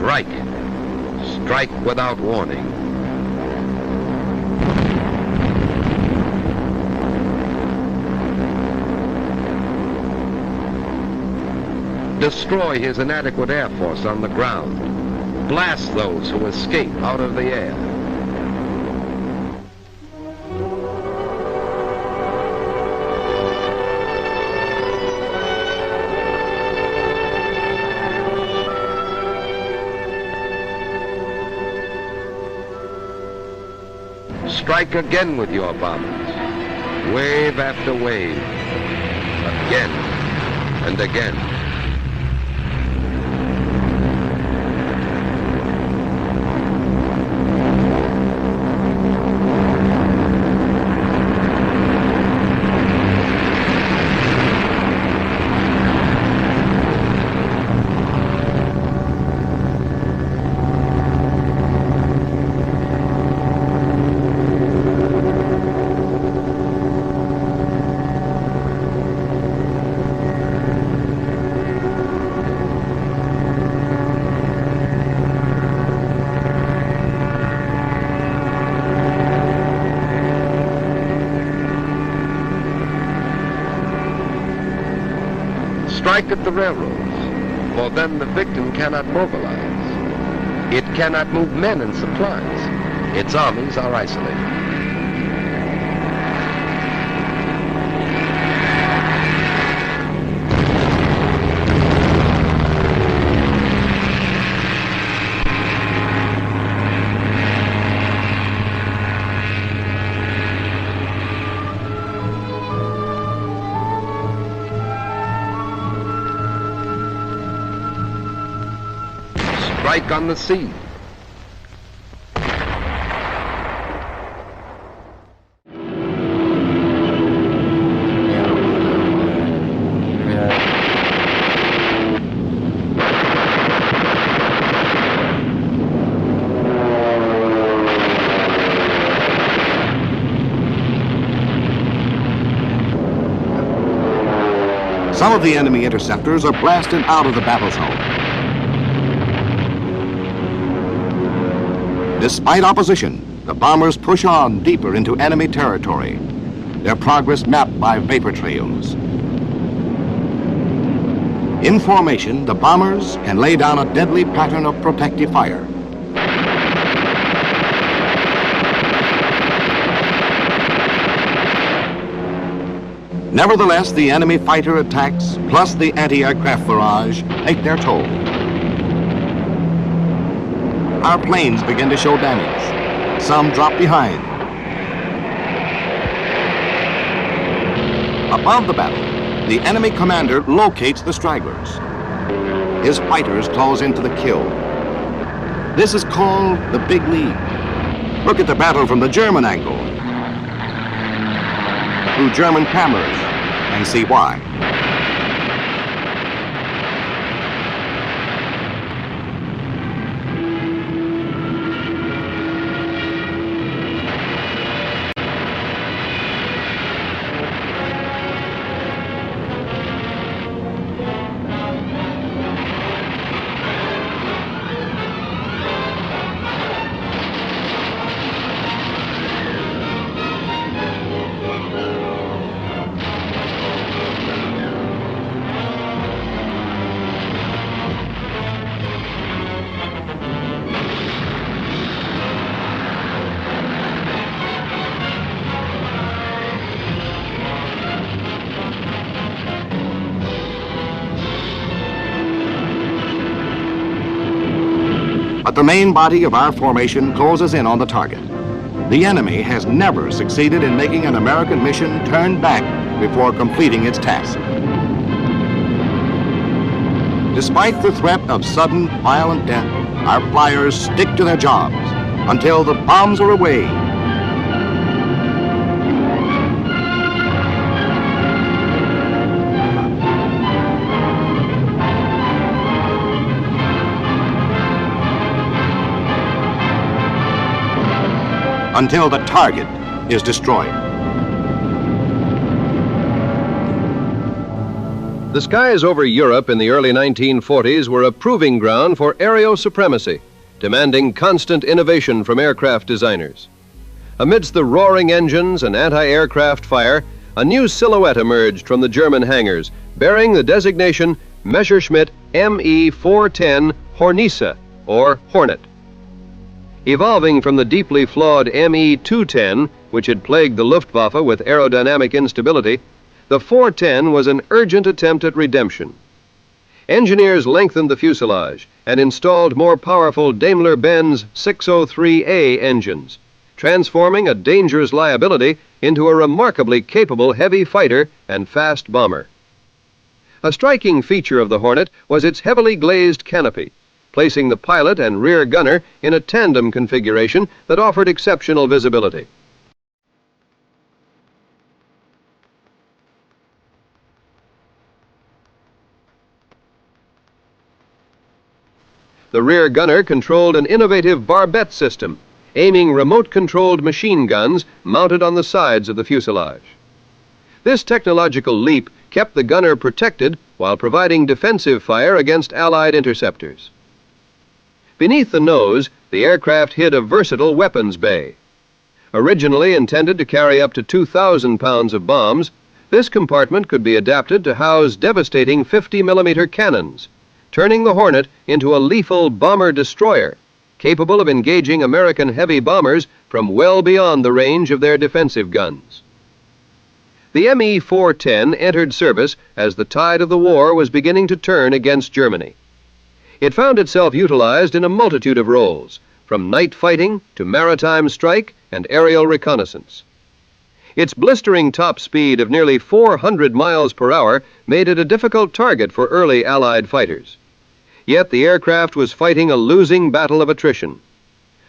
Strike. Strike without warning. Destroy his inadequate air force on the ground. Blast those who escape out of the air. Strike again with your bombers. Wave after wave. Again and again. Strike at the railroads, for then the victim cannot mobilize. It cannot move men and supplies. Its armies are isolated. Strike on the sea. Some of the enemy interceptors are blasted out of the battle zone. Despite opposition, the bombers push on deeper into enemy territory, their progress mapped by vapor trails. In formation, the bombers can lay down a deadly pattern of protective fire. Nevertheless, the enemy fighter attacks, plus the anti-aircraft barrage, take their toll. Our planes begin to show damage. Some drop behind. Above the battle, the enemy commander locates the stragglers. His fighters close into the kill. This is called the Big Lead. Look at the battle from the German angle, through German cameras, and see why. But the main body of our formation closes in on the target. The enemy has never succeeded in making an American mission turn back before completing its task. Despite the threat of sudden, violent death, our flyers stick to their jobs until the bombs are away. Until the target is destroyed. The skies over Europe in the early 1940s were a proving ground for aerial supremacy, demanding constant innovation from aircraft designers. Amidst the roaring engines and anti-aircraft fire, a new silhouette emerged from the German hangars, bearing the designation Messerschmitt Me 410 Hornisse, or Hornet. Evolving from the deeply flawed Me 210, which had plagued the Luftwaffe with aerodynamic instability, the 410 was an urgent attempt at redemption. Engineers lengthened the fuselage and installed more powerful Daimler-Benz 603A engines, transforming a dangerous liability into a remarkably capable heavy fighter and fast bomber. A striking feature of the Hornet was its heavily glazed canopy, placing the pilot and rear gunner in a tandem configuration that offered exceptional visibility. The rear gunner controlled an innovative barbette system, aiming remote-controlled machine guns mounted on the sides of the fuselage. This technological leap kept the gunner protected while providing defensive fire against Allied interceptors. Beneath the nose, the aircraft hid a versatile weapons bay. Originally intended to carry up to 2,000 pounds of bombs, this compartment could be adapted to house devastating 50-millimeter cannons, turning the Hornet into a lethal bomber-destroyer, capable of engaging American heavy bombers from well beyond the range of their defensive guns. The Me 410 entered service as the tide of the war was beginning to turn against Germany. It found itself utilized in a multitude of roles, from night fighting to maritime strike and aerial reconnaissance. Its blistering top speed of nearly 400 miles per hour made it a difficult target for early Allied fighters. Yet the aircraft was fighting a losing battle of attrition.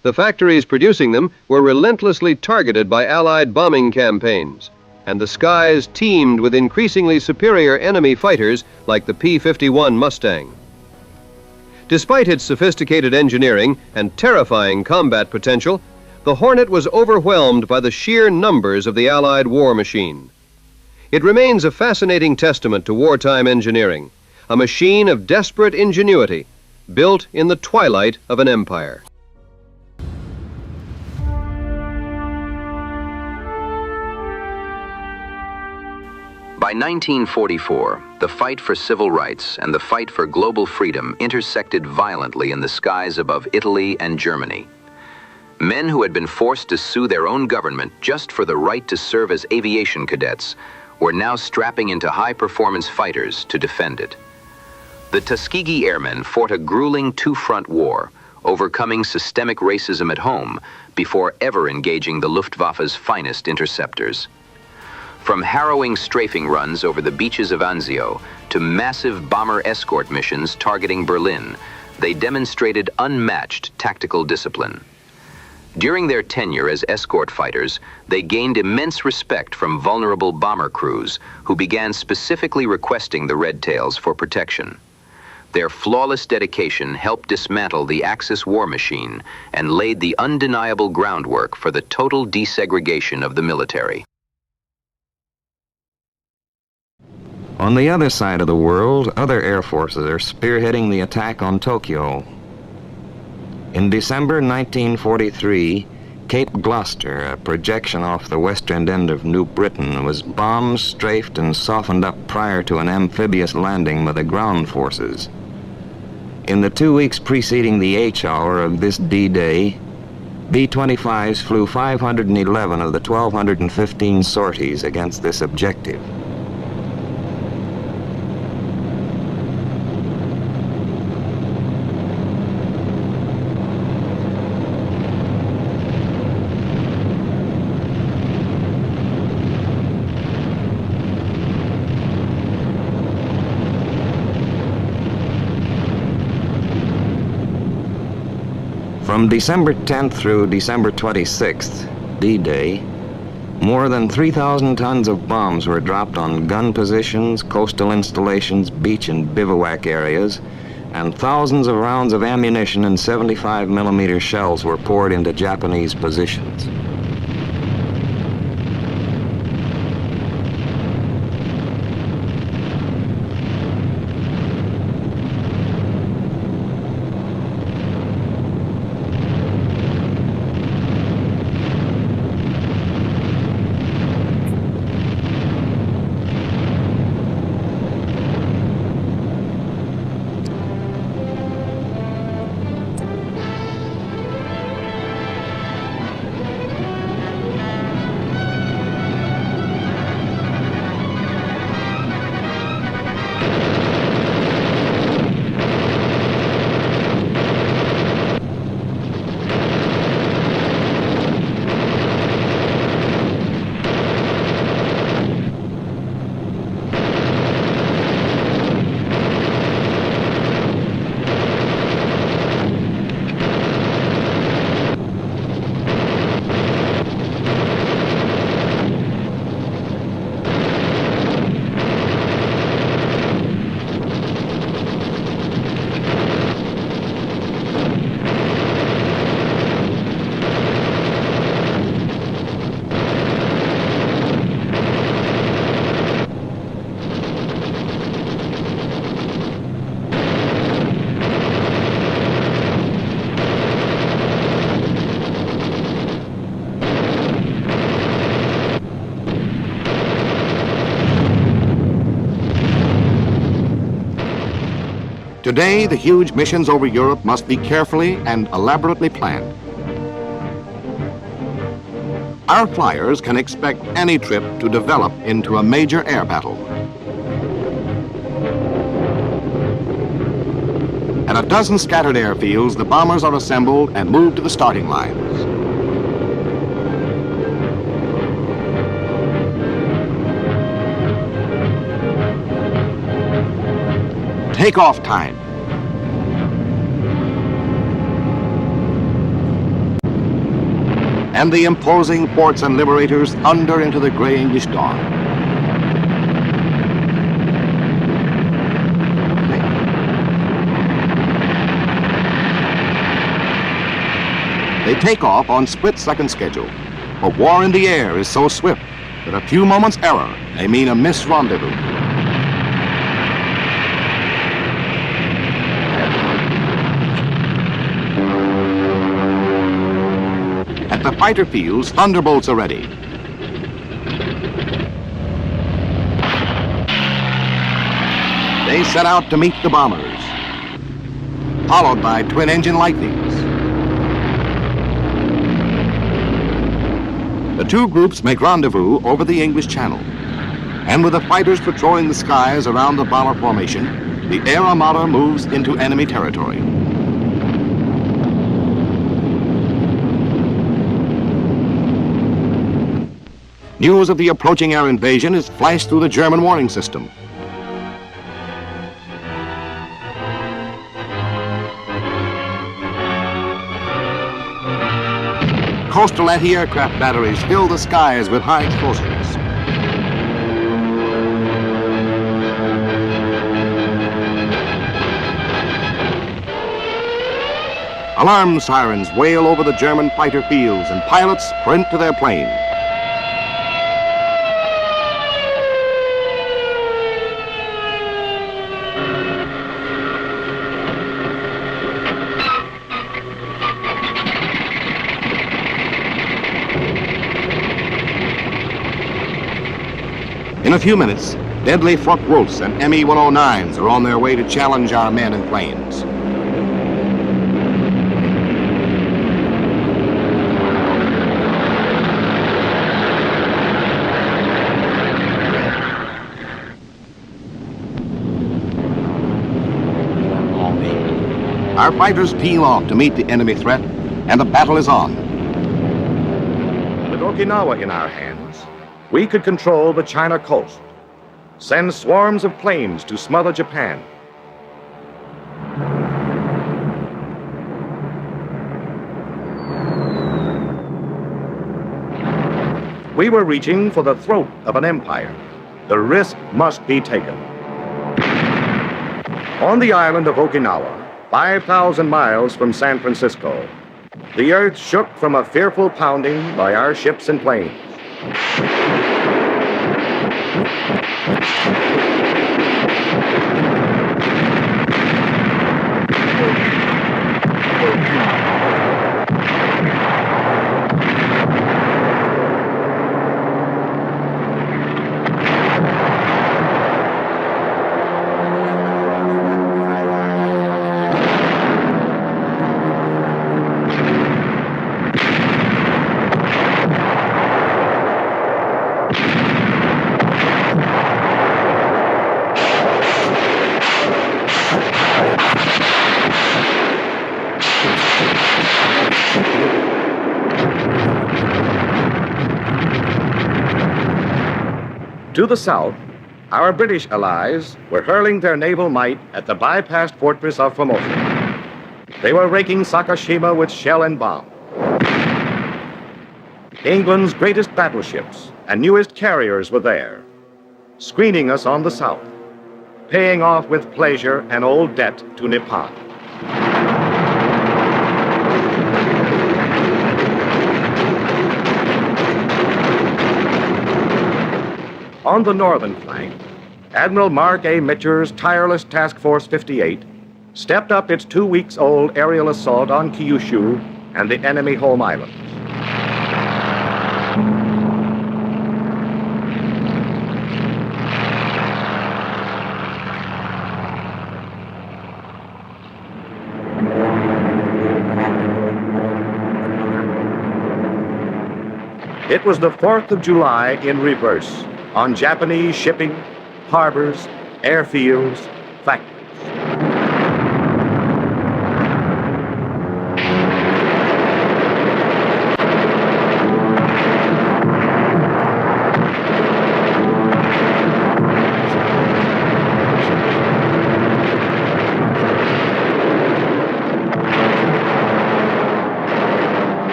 The factories producing them were relentlessly targeted by Allied bombing campaigns, and the skies teemed with increasingly superior enemy fighters like the P-51 Mustang. Despite its sophisticated engineering and terrifying combat potential, the Hornet was overwhelmed by the sheer numbers of the Allied war machine. It remains a fascinating testament to wartime engineering, a machine of desperate ingenuity, built in the twilight of an empire. By 1944, the fight for civil rights and the fight for global freedom intersected violently in the skies above Italy and Germany. Men who had been forced to sue their own government just for the right to serve as aviation cadets were now strapping into high-performance fighters to defend it. The Tuskegee Airmen fought a grueling two-front war, overcoming systemic racism at home before ever engaging the Luftwaffe's finest interceptors. From harrowing strafing runs over the beaches of Anzio to massive bomber escort missions targeting Berlin, they demonstrated unmatched tactical discipline. During their tenure as escort fighters, they gained immense respect from vulnerable bomber crews who began specifically requesting the Red Tails for protection. Their flawless dedication helped dismantle the Axis war machine and laid the undeniable groundwork for the total desegregation of the military. On the other side of the world, other air forces are spearheading the attack on Tokyo. In December 1943, Cape Gloucester, a projection off the western end of New Britain, was bombed, strafed, and softened up prior to an amphibious landing by the ground forces. In the 2 weeks preceding the H-hour of this D-Day, B-25s flew 511 of the 1,215 sorties against this objective. From December 10th through December 26th, D-Day, more than 3,000 tons of bombs were dropped on gun positions, coastal installations, beach and bivouac areas, and thousands of rounds of ammunition and 75mm shells were poured into Japanese positions. Today, the huge missions over Europe must be carefully and elaborately planned. Our flyers can expect any trip to develop into a major air battle. At a dozen scattered airfields, the bombers are assembled and moved to the starting lines. Takeoff time. And the imposing forts and Liberators thunder into the gray English dawn. They take off on split-second schedule, but war in the air is so swift that a few moments' error may mean a missed rendezvous. At the fighter fields, Thunderbolts are ready. They set out to meet the bombers, followed by twin-engine Lightnings. The two groups make rendezvous over the English Channel, and with the fighters patrolling the skies around the bomber formation, the Air Armada moves into enemy territory. News of the approaching air invasion is flashed through the German warning system. Coastal anti-aircraft batteries fill the skies with high explosives. Alarm sirens wail over the German fighter fields and pilots sprint to their planes. In a few minutes, deadly Focke-Wulfs and Me-109s are on their way to challenge our men and planes. Our fighters peel off to meet the enemy threat, and the battle is on. With Okinawa in our hands, we could control the China coast, send swarms of planes to smother Japan. We were reaching for the throat of an empire. The risk must be taken. On the island of Okinawa, 5,000 miles from San Francisco, the earth shook from a fearful pounding by our ships and planes. To the south, our British allies were hurling their naval might at the bypassed fortress of Formosa. They were raking Sakashima with shell and bomb. England's greatest battleships and newest carriers were there, screening us on the south, paying off with pleasure an old debt to Nippon. On the northern flank, Admiral Mark A. Mitcher's tireless Task Force 58 stepped up its 2-week-old aerial assault on Kyushu and the enemy home islands. It was the 4th of July in reverse, on Japanese shipping, harbors, airfields, factories.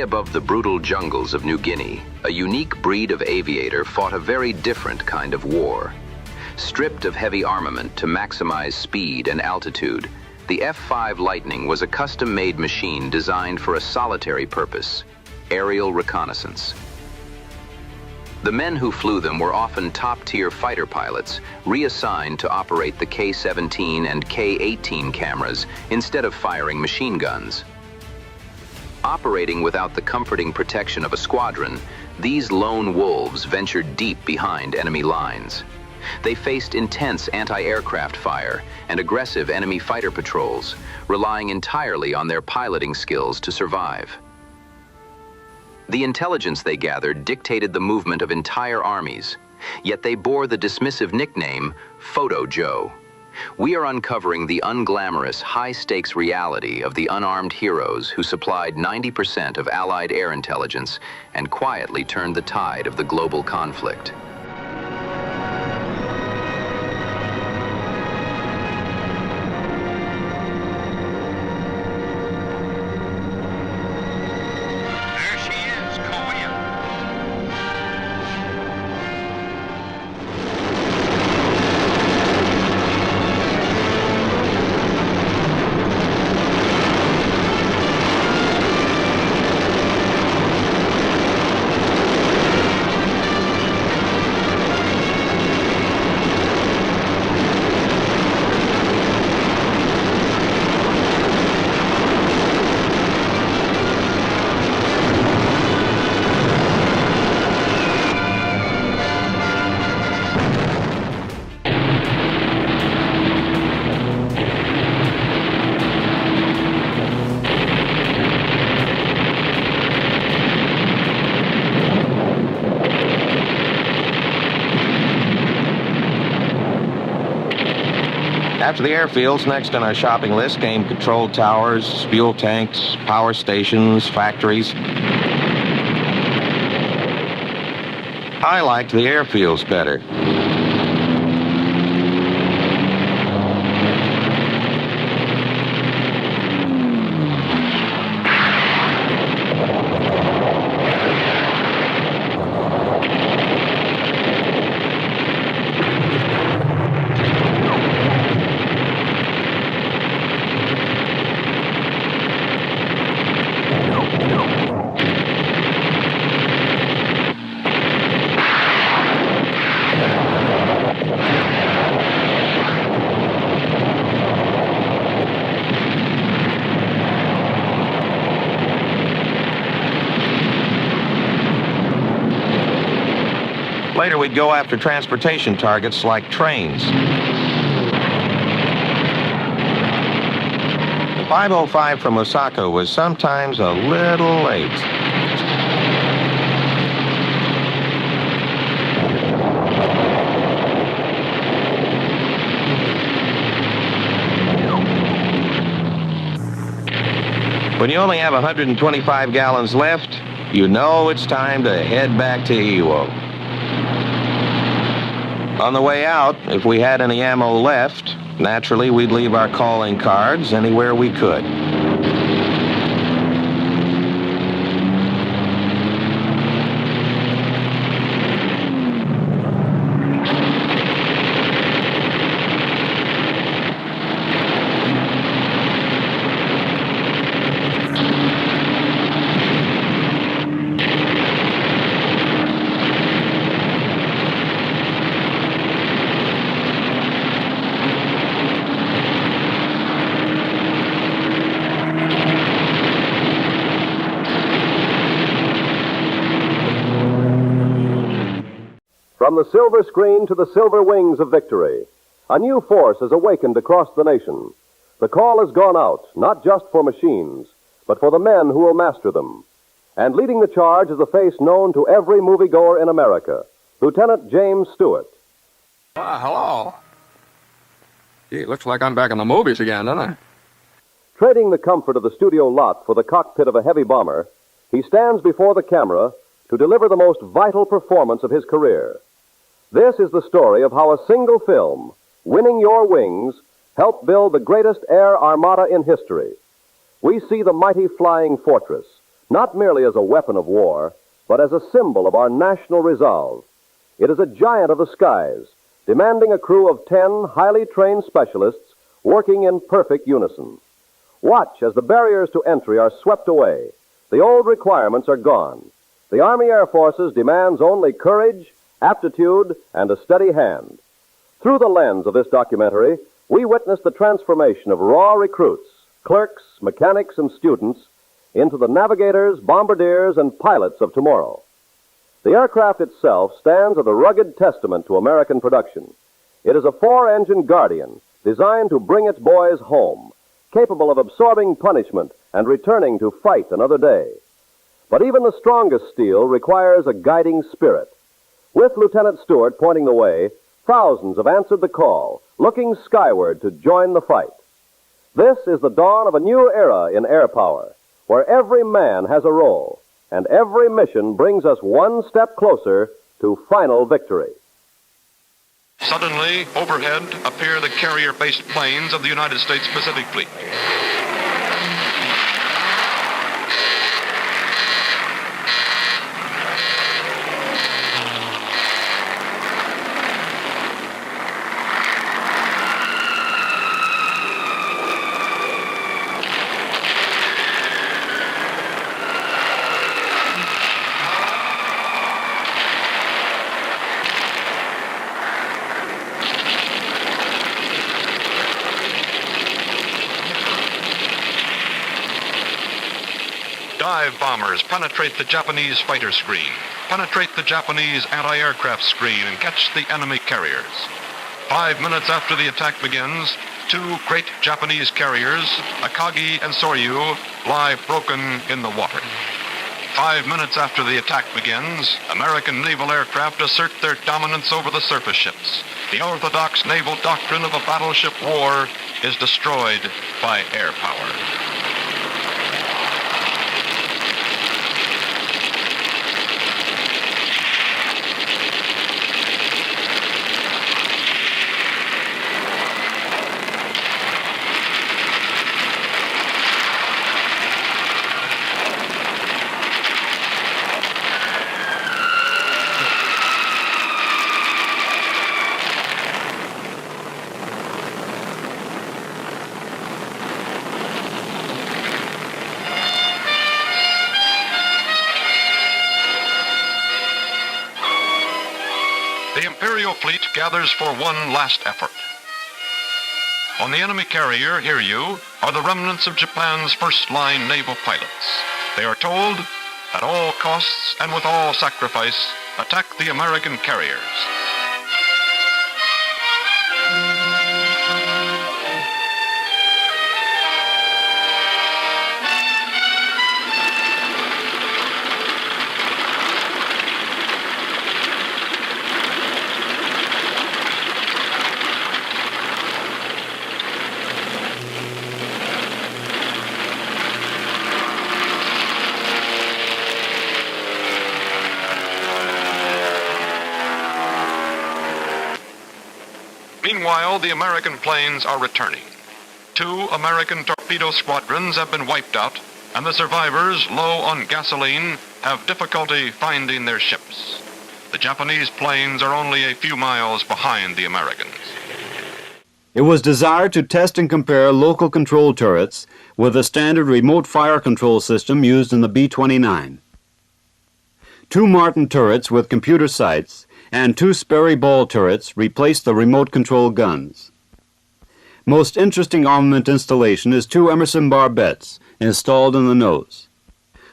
Above the brutal jungles of New Guinea, a unique breed of aviator fought a very different kind of war. Stripped of heavy armament to maximize speed and altitude, the F-5 Lightning was a custom-made machine designed for a solitary purpose: aerial reconnaissance. The men who flew them were often top-tier fighter pilots, reassigned to operate the K-17 and K-18 cameras instead of firing machine guns. Operating without the comforting protection of a squadron, these lone wolves ventured deep behind enemy lines. They faced intense anti-aircraft fire and aggressive enemy fighter patrols, relying entirely on their piloting skills to survive. The intelligence they gathered dictated the movement of entire armies, yet they bore the dismissive nickname Photo Joe. We are uncovering the unglamorous, high-stakes reality of the unarmed heroes who supplied 90% of Allied air intelligence and quietly turned the tide of the global conflict. After the airfields, next on our shopping list came control towers, fuel tanks, power stations, factories. I liked the airfields better. Later, we'd go after transportation targets like trains. The 505 from Osaka was sometimes a little late. When you only have 125 gallons left, you know it's time to head back to Iwo. On the way out, if we had any ammo left, naturally we'd leave our calling cards anywhere we could. From the silver screen to the silver wings of victory, a new force has awakened across the nation. The call has gone out, not just for machines, but for the men who will master them. And leading the charge is a face known to every moviegoer in America, Lieutenant James Stewart. Hello. Gee, looks like I'm back in the movies again, doesn't it? Trading the comfort of the studio lot for the cockpit of a heavy bomber, he stands before the camera to deliver the most vital performance of his career. This is the story of how a single film, Winning Your Wings, helped build the greatest air armada in history. We see the mighty flying fortress, not merely as a weapon of war, but as a symbol of our national resolve. It is a giant of the skies, demanding a crew of 10 highly trained specialists working in perfect unison. Watch as the barriers to entry are swept away. The old requirements are gone. The Army Air Forces demands only courage, aptitude, and a steady hand. Through the lens of this documentary, we witness the transformation of raw recruits, clerks, mechanics, and students into the navigators, bombardiers, and pilots of tomorrow. The aircraft itself stands as a rugged testament to American production. It is a 4-engine Guardian designed to bring its boys home, capable of absorbing punishment and returning to fight another day. But even the strongest steel requires a guiding spirit. With Lieutenant Stewart pointing the way, thousands have answered the call, looking skyward to join the fight. This is the dawn of a new era in air power, where every man has a role, and every mission brings us one step closer to final victory. Suddenly, overhead appear the carrier-based planes of the United States Pacific Fleet. Dive bombers penetrate the Japanese fighter screen, penetrate the Japanese anti-aircraft screen, and catch the enemy carriers. 5 minutes after the attack begins, 2 great Japanese carriers, Akagi and Soryu, lie broken in the water. 5 minutes after the attack begins, American naval aircraft assert their dominance over the surface ships. The orthodox naval doctrine of a battleship war is destroyed by air power. The Imperial fleet gathers for one last effort. On the enemy carrier, hear you, are the remnants of Japan's first-line naval pilots. They are told, at all costs and with all sacrifice, attack the American carriers. Meanwhile, the American planes are returning. 2 American torpedo squadrons have been wiped out, and the survivors, low on gasoline, have difficulty finding their ships. The Japanese planes are only a few miles behind the Americans. It was desired to test and compare local control turrets with the standard remote fire control system used in the B-29. 2 Martin turrets with computer sights and 2 Sperry Ball turrets replaced the remote control guns. Most interesting armament installation is 2 Emerson barbettes installed in the nose.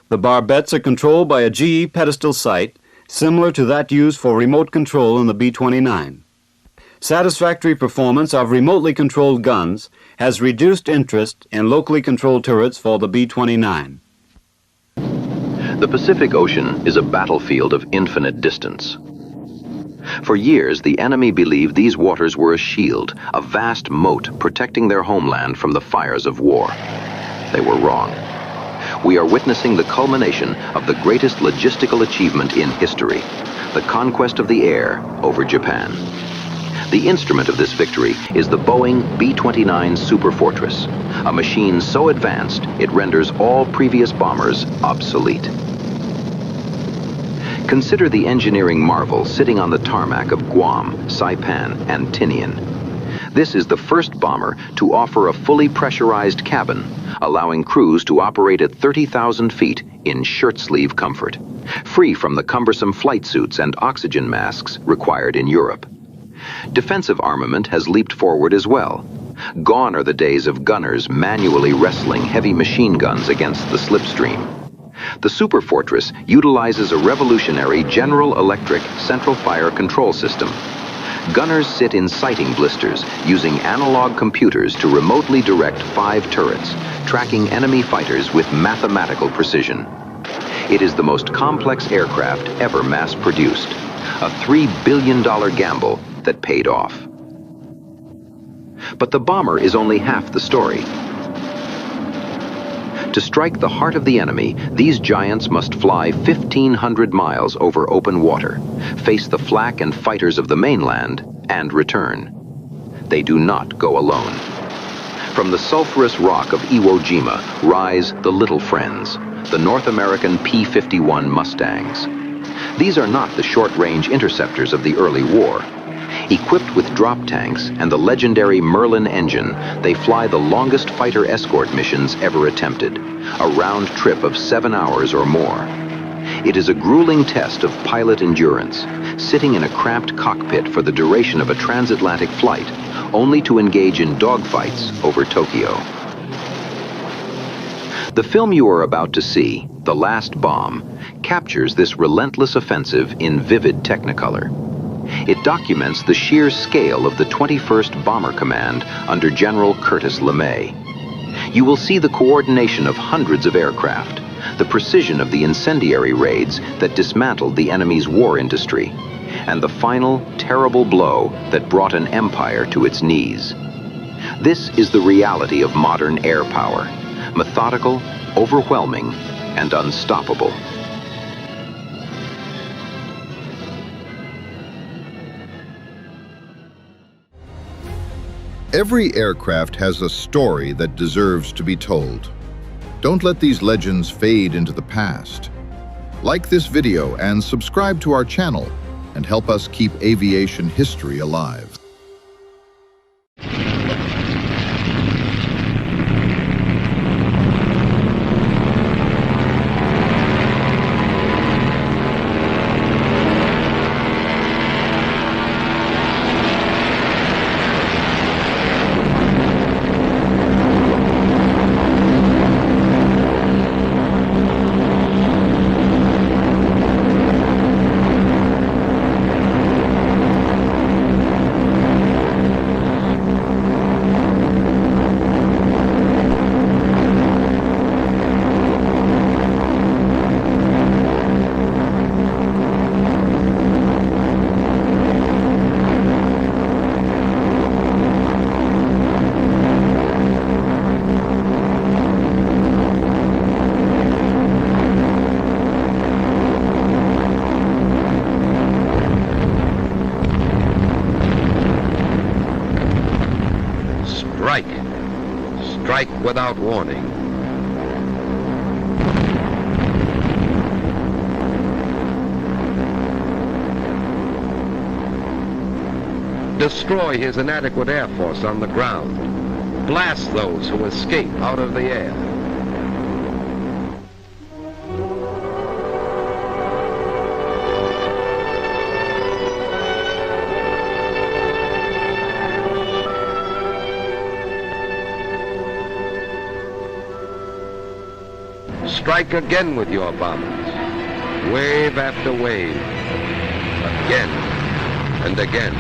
The barbettes are controlled by a GE pedestal sight similar to that used for remote control in the B-29. Satisfactory performance of remotely controlled guns has reduced interest in locally controlled turrets for the B-29. The Pacific Ocean is a battlefield of infinite distance. For years, the enemy believed these waters were a shield, a vast moat protecting their homeland from the fires of war. They were wrong. We are witnessing the culmination of the greatest logistical achievement in history, the conquest of the air over Japan. The instrument of this victory is the Boeing B-29 Superfortress, a machine so advanced it renders all previous bombers obsolete. Consider the engineering marvel sitting on the tarmac of Guam, Saipan, and Tinian. This is the first bomber to offer a fully pressurized cabin, allowing crews to operate at 30,000 feet in shirt-sleeve comfort, free from the cumbersome flight suits and oxygen masks required in Europe. Defensive armament has leaped forward as well. Gone are the days of gunners manually wrestling heavy machine guns against the slipstream. The Superfortress utilizes a revolutionary General Electric central fire control system. Gunners sit in sighting blisters using analog computers to remotely direct 5 turrets, tracking enemy fighters with mathematical precision. It is the most complex aircraft ever mass-produced, a $3 billion gamble that paid off. But the bomber is only half the story. To strike the heart of the enemy, these giants must fly 1,500 miles over open water, face the flak and fighters of the mainland, and return. They do not go alone. From the sulfurous rock of Iwo Jima rise the Little Friends, the North American P-51 Mustangs. These are not the short-range interceptors of the early war. Equipped with drop tanks and the legendary Merlin engine, they fly the longest fighter escort missions ever attempted, a round trip of 7 hours or more. It is a grueling test of pilot endurance, sitting in a cramped cockpit for the duration of a transatlantic flight, only to engage in dogfights over Tokyo. The film you are about to see, The Last Bomb, captures this relentless offensive in vivid technicolor. It documents the sheer scale of the 21st Bomber Command under General Curtis LeMay. You will see the coordination of hundreds of aircraft, the precision of the incendiary raids that dismantled the enemy's war industry, and the final, terrible blow that brought an empire to its knees. This is the reality of modern air power, methodical, overwhelming, and unstoppable. Every aircraft has a story that deserves to be told. Don't let these legends fade into the past. Like this video and subscribe to our channel and help us keep aviation history alive. Strike without warning. Destroy his inadequate air force on the ground. Blast those who escape out of the air. Strike again with your bombers. Wave after wave. Again and again.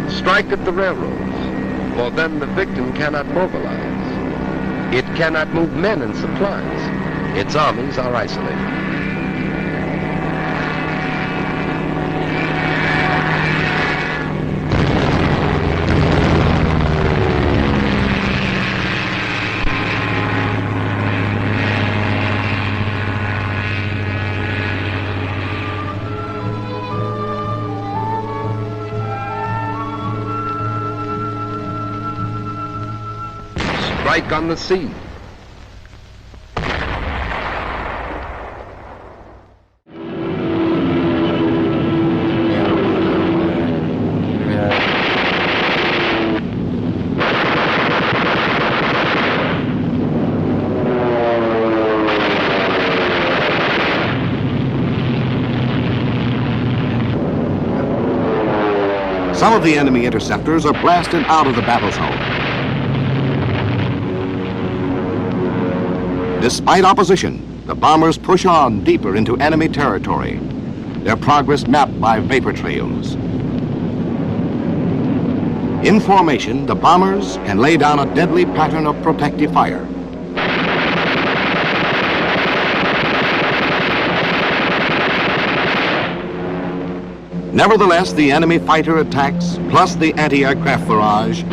Strike at the railroads, for then the victim cannot mobilize. It cannot move men and supplies. Its armies are isolated. Strike on the sea. Some of the enemy interceptors are blasted out of the battle zone. Despite opposition, the bombers push on deeper into enemy territory, their progress mapped by vapor trails. In formation, the bombers can lay down a deadly pattern of protective fire. Nevertheless, the enemy fighter attacks, plus the anti-aircraft barrage,